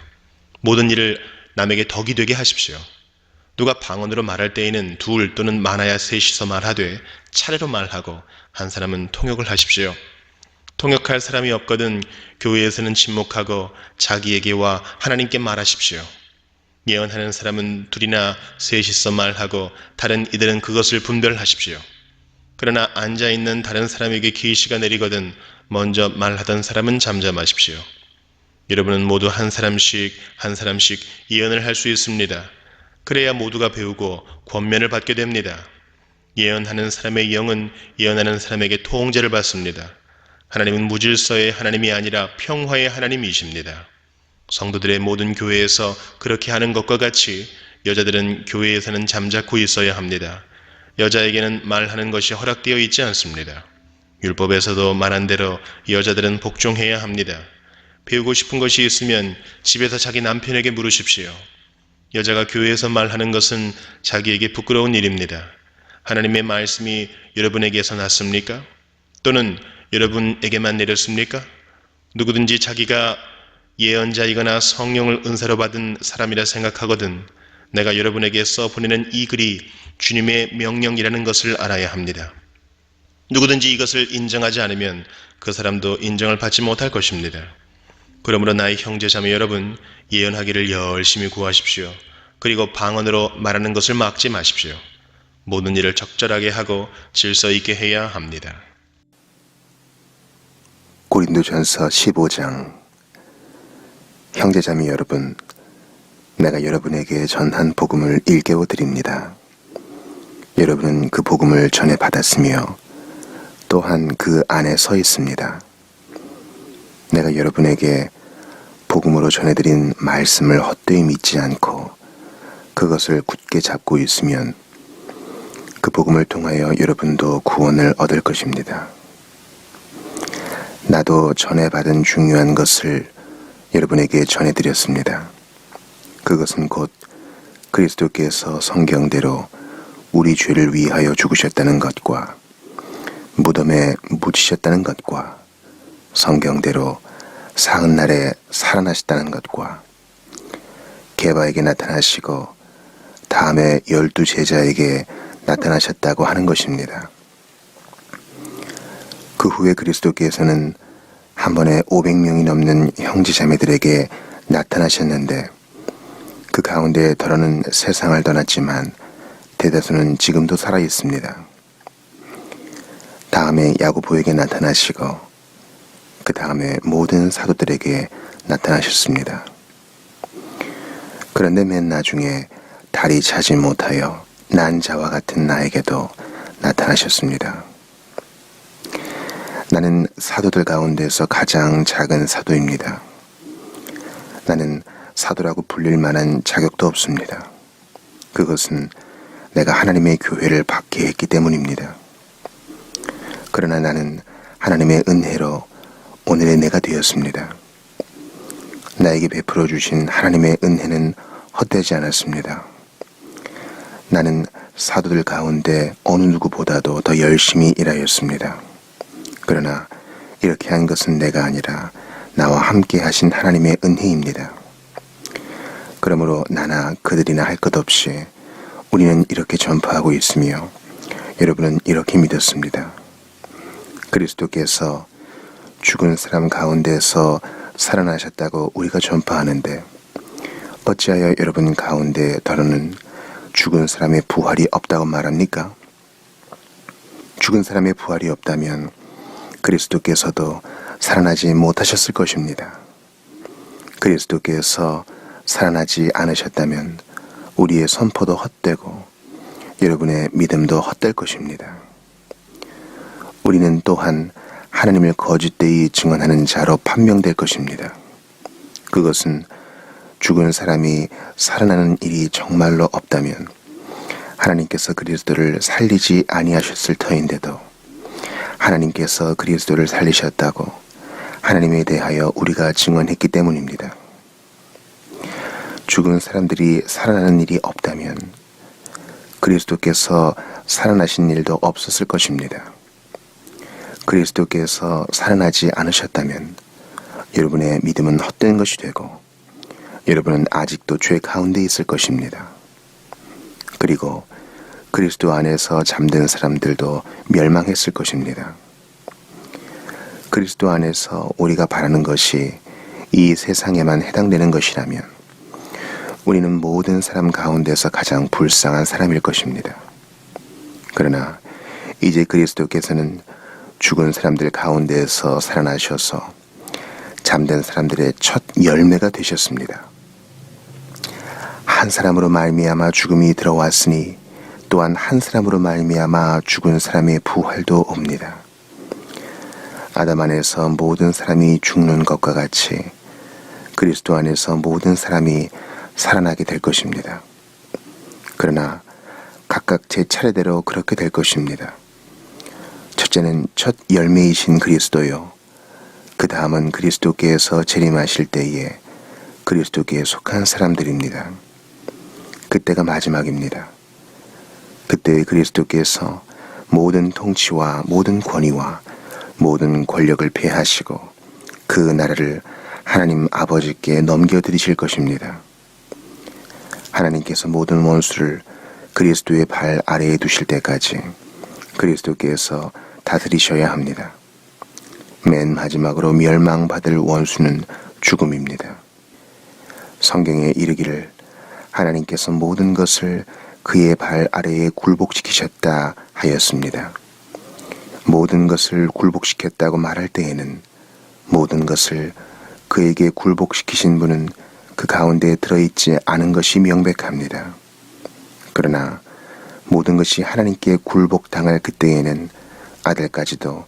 모든 일을 남에게 덕이 되게 하십시오. 누가 방언으로 말할 때에는 둘 또는 많아야 셋이서 말하되 차례로 말하고 한 사람은 통역을 하십시오. 통역할 사람이 없거든 교회에서는 침묵하고 자기에게와 하나님께 말하십시오. 예언하는 사람은 둘이나 셋이서 말하고 다른 이들은 그것을 분별하십시오. 그러나 앉아있는 다른 사람에게 계시가 내리거든 먼저 말하던 사람은 잠잠하십시오. 여러분은 모두 한 사람씩 예언을 할 수 있습니다. 그래야 모두가 배우고 권면을 받게 됩니다. 예언하는 사람의 영은 예언하는 사람에게 통제를 받습니다. 하나님은 무질서의 하나님이 아니라 평화의 하나님이십니다. 성도들의 모든 교회에서 그렇게 하는 것과 같이 여자들은 교회에서는 잠자코 있어야 합니다. 여자에게는 말하는 것이 허락되어 있지 않습니다. 율법에서도 말한 대로 여자들은 복종해야 합니다. 배우고 싶은 것이 있으면 집에서 자기 남편에게 물으십시오. 여자가 교회에서 말하는 것은 자기에게 부끄러운 일입니다. 하나님의 말씀이 여러분에게서 났습니까? 또는 여러분에게만 내렸습니까? 누구든지 자기가 예언자이거나 성령을 은사로 받은 사람이라 생각하거든 내가 여러분에게 써보내는 이 글이 주님의 명령이라는 것을 알아야 합니다. 누구든지 이것을 인정하지 않으면 그 사람도 인정을 받지 못할 것입니다. 그러므로 나의 형제자매 여러분, 예언하기를 열심히 구하십시오. 그리고 방언으로 말하는 것을 막지 마십시오. 모든 일을 적절하게 하고 질서 있게 해야 합니다. 고린도전서 15장. 형제자매 여러분, 내가 여러분에게 전한 복음을 일깨워 드립니다. 여러분은 그 복음을 전해 받았으며 또한 그 안에 서 있습니다. 내가 여러분에게 복음으로 전해드린 말씀을 헛되이 믿지 않고 그것을 굳게 잡고 있으면 그 복음을 통하여 여러분도 구원을 얻을 것입니다. 나도 전해받은 중요한 것을 여러분에게 전해드렸습니다. 그것은 곧 그리스도께서 성경대로 우리 죄를 위하여 죽으셨다는 것과 무덤에 묻히셨다는 것과 성경대로 사흘날에 살아나셨다는 것과 게바에게 나타나시고 다음에 12 제자에게 나타나셨다고 하는 것입니다. 그 후에 그리스도께서는 한 번에 500명이 넘는 형제자매들에게 나타나셨는데 그 가운데 더러는 세상을 떠났지만 대다수는 지금도 살아 있습니다. 다음에 야고보에게 나타나시고 그 다음에 모든 사도들에게 나타나셨습니다. 그런데 맨 나중에 달이 차지 못하여 난 자와 같은 나에게도 나타나셨습니다. 나는 사도들 가운데서 가장 작은 사도입니다. 나는 사도라고 불릴 만한 자격도 없습니다. 그것은 내가 하나님의 교회를 받게 했기 때문입니다. 그러나 나는 하나님의 은혜로 오늘의 내가 되었습니다. 나에게 베풀어 주신 하나님의 은혜는 헛되지 않았습니다. 나는 사도들 가운데 어느 누구보다도 더 열심히 일하였습니다. 그러나 이렇게 한 것은 내가 아니라 나와 함께 하신 하나님의 은혜입니다. 그러므로 나나 그들이나 할 것 없이 우리는 이렇게 전파하고 있으며 여러분은 이렇게 믿었습니다. 그리스도께서 죽은 사람 가운데서 살아나셨다고 우리가 전파하는데 어찌하여 여러분 가운데 더러는 죽은 사람의 부활이 없다고 말합니까? 죽은 사람의 부활이 없다면 그리스도께서도 살아나지 못하셨을 것입니다. 그리스도께서 살아나지 않으셨다면 우리의 선포도 헛되고 여러분의 믿음도 헛될 것입니다. 우리는 또한 하나님을 거짓되이 증언하는 자로 판명될 것입니다. 그것은 죽은 사람이 살아나는 일이 정말로 없다면 하나님께서 그리스도를 살리지 아니하셨을 터인데도 하나님께서 그리스도를 살리셨다고 하나님에 대하여 우리가 증언했기 때문입니다. 죽은 사람들이 살아나는 일이 없다면 그리스도께서 살아나신 일도 없었을 것입니다. 그리스도께서 살아나지 않으셨다면 여러분의 믿음은 헛된 것이 되고 여러분은 아직도 죄 가운데 있을 것입니다. 그리고 그리스도 안에서 잠든 사람들도 멸망했을 것입니다. 그리스도 안에서 우리가 바라는 것이 이 세상에만 해당되는 것이라면 우리는 모든 사람 가운데서 가장 불쌍한 사람일 것입니다. 그러나 이제 그리스도께서는 죽은 사람들 가운데에서 살아나셔서 잠든 사람들의 첫 열매가 되셨습니다. 한 사람으로 말미암아 죽음이 들어왔으니 또한 한 사람으로 말미암아 죽은 사람의 부활도 옵니다. 아담 안에서 모든 사람이 죽는 것과 같이 그리스도 안에서 모든 사람이 살아나게 될 것입니다. 그러나 각각 제 차례대로 그렇게 될 것입니다. 첫째는 첫 열매이신 그리스도요. 그 다음은 그리스도께서 재림하실 때에 그리스도께 속한 사람들입니다. 그때가 마지막입니다. 그때 그리스도께서 모든 통치와 모든 권위와 모든 권력을 폐하시고 그 나라를 하나님 아버지께 넘겨드리실 것입니다. 하나님께서 모든 원수를 그리스도의 발 아래에 두실 때까지 그리스도께서 다스리셔야 합니다. 맨 마지막으로 멸망받을 원수는 죽음입니다. 성경에 이르기를 하나님께서 모든 것을 그의 발 아래에 굴복시키셨다 하였습니다. 모든 것을 굴복시켰다고 말할 때에는 모든 것을 그에게 굴복시키신 분은 그 가운데 들어있지 않은 것이 명백합니다. 그러나 모든 것이 하나님께 굴복당할 그때에는 아들까지도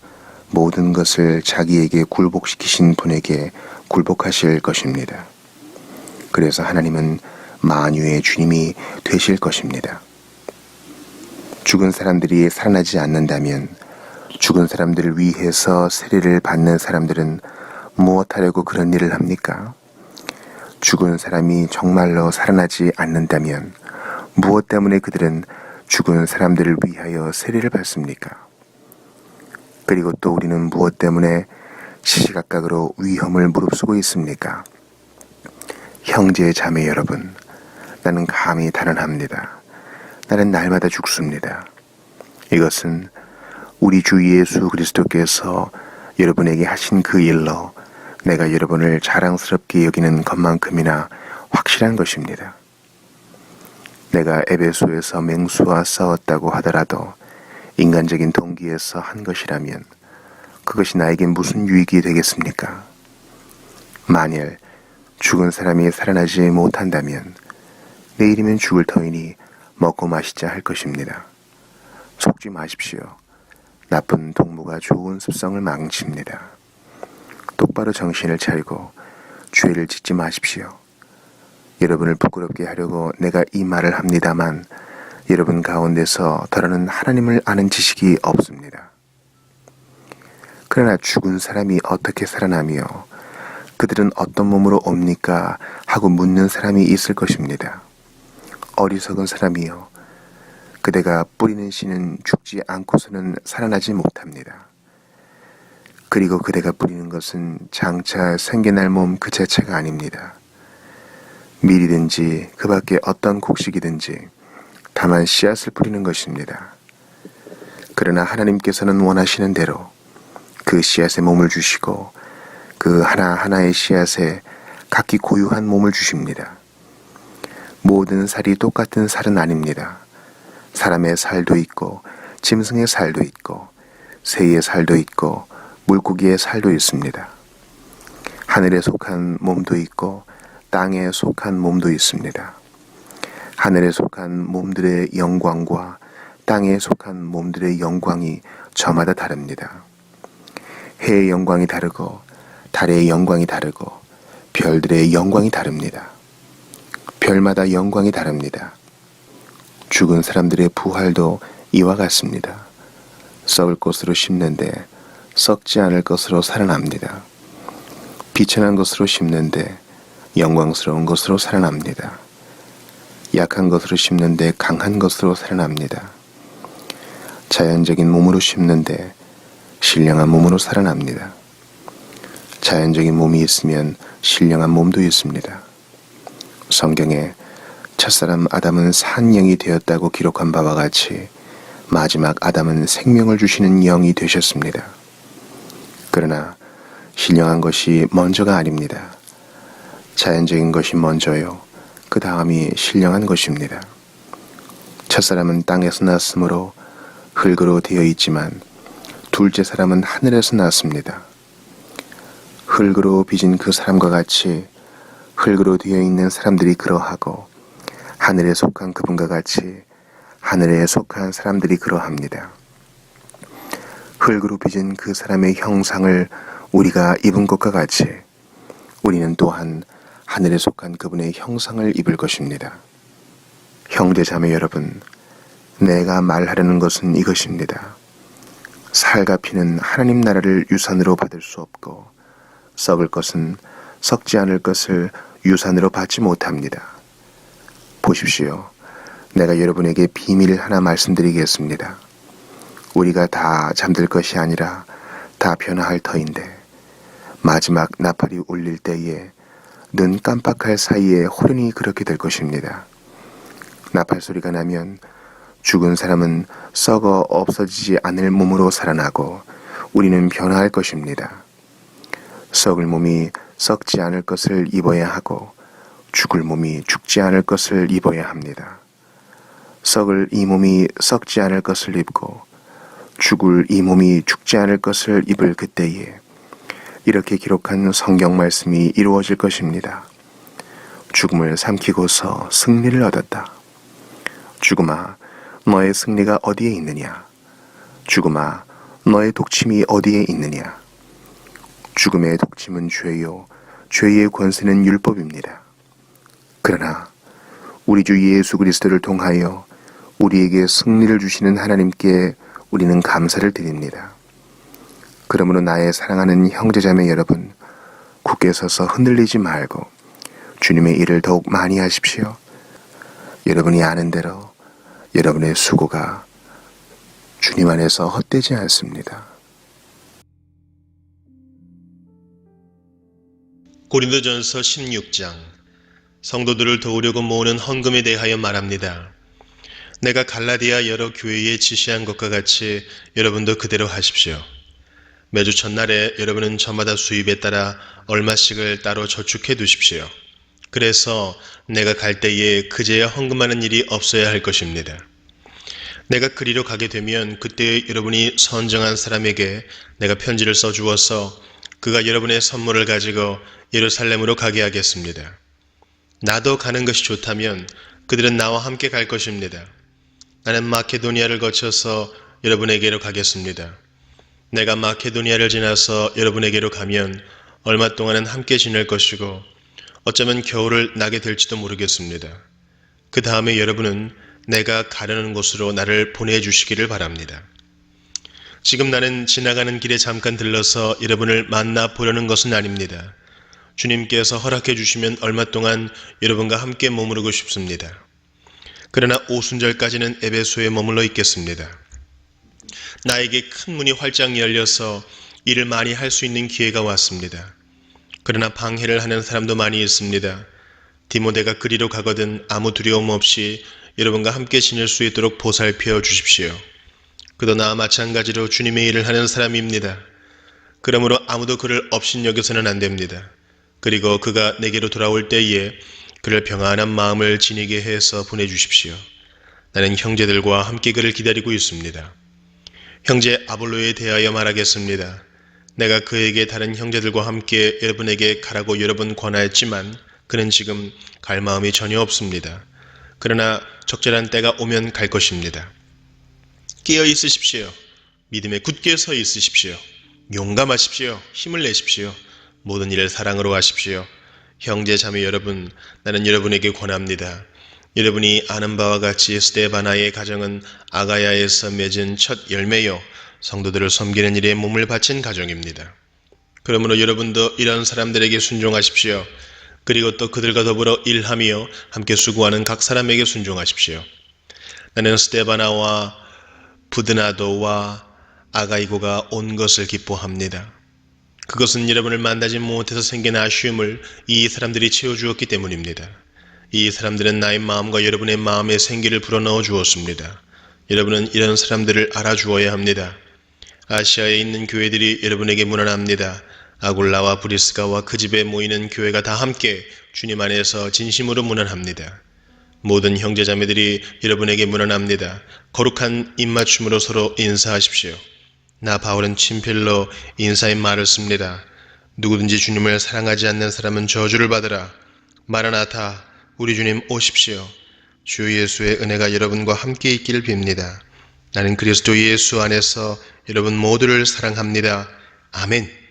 모든 것을 자기에게 굴복시키신 분에게 굴복하실 것입니다. 그래서 하나님은 만유의 주님이 되실 것입니다. 죽은 사람들이 살아나지 않는다면 죽은 사람들을 위해서 세례를 받는 사람들은 무엇하려고 그런 일을 합니까? 죽은 사람이 정말로 살아나지 않는다면 무엇 때문에 그들은 죽은 사람들을 위하여 세례를 받습니까? 그리고 또 우리는 무엇 때문에 시시각각으로 위험을 무릅쓰고 있습니까? 형제 자매 여러분, 나는 감히 단언합니다. 나는 날마다 죽습니다. 이것은 우리 주 예수 그리스도께서 여러분에게 하신 그 일로 내가 여러분을 자랑스럽게 여기는 것만큼이나 확실한 것입니다. 내가 에베소에서 맹수와 싸웠다고 하더라도 인간적인 동기에서 한 것이라면 그것이 나에게 무슨 유익이 되겠습니까? 만일 죽은 사람이 살아나지 못한다면 내일이면 죽을 터이니 먹고 마시자 할 것입니다. 속지 마십시오. 나쁜 동무가 좋은 습성을 망칩니다. 똑바로 정신을 차리고 죄를 짓지 마십시오. 여러분을 부끄럽게 하려고 내가 이 말을 합니다만 여러분 가운데서 더러는 하나님을 아는 지식이 없습니다. 그러나 죽은 사람이 어떻게 살아나며 그들은 어떤 몸으로 옵니까? 하고 묻는 사람이 있을 것입니다. 어리석은 사람이요. 그대가 뿌리는 씨는 죽지 않고서는 살아나지 못합니다. 그리고 그대가 뿌리는 것은 장차 생겨날 몸 그 자체가 아닙니다. 밀이든지 그 밖에 어떤 곡식이든지 다만 씨앗을 뿌리는 것입니다. 그러나 하나님께서는 원하시는 대로 그 씨앗에 몸을 주시고 그 하나하나의 씨앗에 각기 고유한 몸을 주십니다. 모든 살이 똑같은 살은 아닙니다. 사람의 살도 있고 짐승의 살도 있고 새의 살도 있고 물고기의 살도 있습니다. 하늘에 속한 몸도 있고 땅에 속한 몸도 있습니다. 하늘에 속한 몸들의 영광과 땅에 속한 몸들의 영광이 저마다 다릅니다. 해의 영광이 다르고 달의 영광이 다르고 별들의 영광이 다릅니다. 별마다 영광이 다릅니다. 죽은 사람들의 부활도 이와 같습니다. 썩을 것으로 심는데 썩지 않을 것으로 살아납니다. 비천한 것으로 심는데 영광스러운 것으로 살아납니다. 약한 것으로 심는데 강한 것으로 살아납니다. 자연적인 몸으로 심는데 신령한 몸으로 살아납니다. 자연적인 몸이 있으면 신령한 몸도 있습니다. 성경에 첫사람 아담은 산 영이 되었다고 기록한 바와 같이 마지막 아담은 생명을 주시는 영이 되셨습니다. 그러나 신령한 것이 먼저가 아닙니다. 자연적인 것이 먼저요. 그 다음이 신령한 것입니다. 첫사람은 땅에서 났으므로 흙으로 되어 있지만 둘째 사람은 하늘에서 났습니다. 흙으로 빚은 그 사람과 같이 흙으로 되어 있는 사람들이 그러하고 하늘에 속한 그분과 같이 하늘에 속한 사람들이 그러합니다. 흙으로 빚은 그 사람의 형상을 우리가 입은 것과 같이 우리는 또한 하늘에 속한 그분의 형상을 입을 것입니다. 형제 자매 여러분, 내가 말하려는 것은 이것입니다. 살과 피는 하나님 나라를 유산으로 받을 수 없고 썩을 것은 썩지 않을 것을 유산으로 받지 못합니다. 보십시오. 내가 여러분에게 비밀 하나 말씀드리겠습니다. 우리가 다 잠들 것이 아니라 다 변화할 터인데 마지막 나팔이 울릴 때에 눈 깜빡할 사이에 호련히 그렇게 될 것입니다. 나팔 소리가 나면 죽은 사람은 썩어 없어지지 않을 몸으로 살아나고 우리는 변화할 것입니다. 썩을 몸이 썩지 않을 것을 입어야 하고 죽을 몸이 죽지 않을 것을 입어야 합니다. 썩을 이 몸이 썩지 않을 것을 입고 죽을 이 몸이 죽지 않을 것을 입을 그때에 이렇게 기록한 성경 말씀이 이루어질 것입니다. 죽음을 삼키고서 승리를 얻었다. 죽음아, 너의 승리가 어디에 있느냐? 죽음아, 너의 독침이 어디에 있느냐? 죽음의 독침은 죄요, 죄의 권세는 율법입니다. 그러나 우리 주 예수 그리스도를 통하여 우리에게 승리를 주시는 하나님께 우리는 감사를 드립니다. 그러므로 나의 사랑하는 형제자매 여러분, 굳게 서서 흔들리지 말고 주님의 일을 더욱 많이 하십시오. 여러분이 아는 대로 여러분의 수고가 주님 안에서 헛되지 않습니다. 고린도전서 16장. 성도들을 도우려고 모으는 헌금에 대하여 말합니다. 내가 갈라디아 여러 교회에 지시한 것과 같이 여러분도 그대로 하십시오. 매주 첫날에 여러분은 저마다 수입에 따라 얼마씩을 따로 저축해 두십시오. 그래서 내가 갈 때에 그제야 헌금하는 일이 없어야 할 것입니다. 내가 그리로 가게 되면 그때 여러분이 선정한 사람에게 내가 편지를 써주어서 그가 여러분의 선물을 가지고 예루살렘으로 가게 하겠습니다. 나도 가는 것이 좋다면 그들은 나와 함께 갈 것입니다. 나는 마케도니아를 거쳐서 여러분에게로 가겠습니다. 내가 마케도니아를 지나서 여러분에게로 가면 얼마 동안은 함께 지낼 것이고 어쩌면 겨울을 나게 될지도 모르겠습니다. 그 다음에 여러분은 내가 가려는 곳으로 나를 보내주시기를 바랍니다. 지금 나는 지나가는 길에 잠깐 들러서 여러분을 만나 보려는 것은 아닙니다. 주님께서 허락해 주시면 얼마 동안 여러분과 함께 머무르고 싶습니다. 그러나 오순절까지는 에베소에 머물러 있겠습니다. 나에게 큰 문이 활짝 열려서 일을 많이 할 수 있는 기회가 왔습니다. 그러나 방해를 하는 사람도 많이 있습니다. 디모데가 그리로 가거든 아무 두려움 없이 여러분과 함께 지낼 수 있도록 보살펴 주십시오. 그도 나와 마찬가지로 주님의 일을 하는 사람입니다. 그러므로 아무도 그를 업신여겨서는 안 됩니다. 그리고 그가 내게로 돌아올 때에 그를 평안한 마음을 지니게 해서 보내주십시오. 나는 형제들과 함께 그를 기다리고 있습니다. 형제 아볼로에 대하여 말하겠습니다. 내가 그에게 다른 형제들과 함께 여러분에게 가라고 여러 번 권하였지만 그는 지금 갈 마음이 전혀 없습니다. 그러나 적절한 때가 오면 갈 것입니다. 깨어 있으십시오. 믿음에 굳게 서 있으십시오. 용감하십시오. 힘을 내십시오. 모든 일을 사랑으로 하십시오. 형제 자매 여러분, 나는 여러분에게 권합니다. 여러분이 아는 바와 같이 스데바나의 가정은 아가야에서 맺은 첫 열매요 성도들을 섬기는 일에 몸을 바친 가정입니다. 그러므로 여러분도 이런 사람들에게 순종하십시오. 그리고 또 그들과 더불어 일하며 함께 수고하는 각 사람에게 순종하십시오. 나는 스데바나와 부드나도와 아가이고가 온 것을 기뻐합니다. 그것은 여러분을 만나지 못해서 생긴 아쉬움을 이 사람들이 채워주었기 때문입니다. 이 사람들은 나의 마음과 여러분의 마음에 생기를 불어넣어 주었습니다. 여러분은 이런 사람들을 알아주어야 합니다. 아시아에 있는 교회들이 여러분에게 문안합니다. 아굴라와 브리스가와 그 집에 모이는 교회가 다 함께 주님 안에서 진심으로 문안합니다. 모든 형제자매들이 여러분에게 문안합니다. 거룩한 입맞춤으로 서로 인사하십시오. 나 바울은 친필로 인사의 말을 씁니다. 누구든지 주님을 사랑하지 않는 사람은 저주를 받으라. 마라나타, 우리 주님 오십시오. 주 예수의 은혜가 여러분과 함께 있기를 빕니다. 나는 그리스도 예수 안에서 여러분 모두를 사랑합니다. 아멘.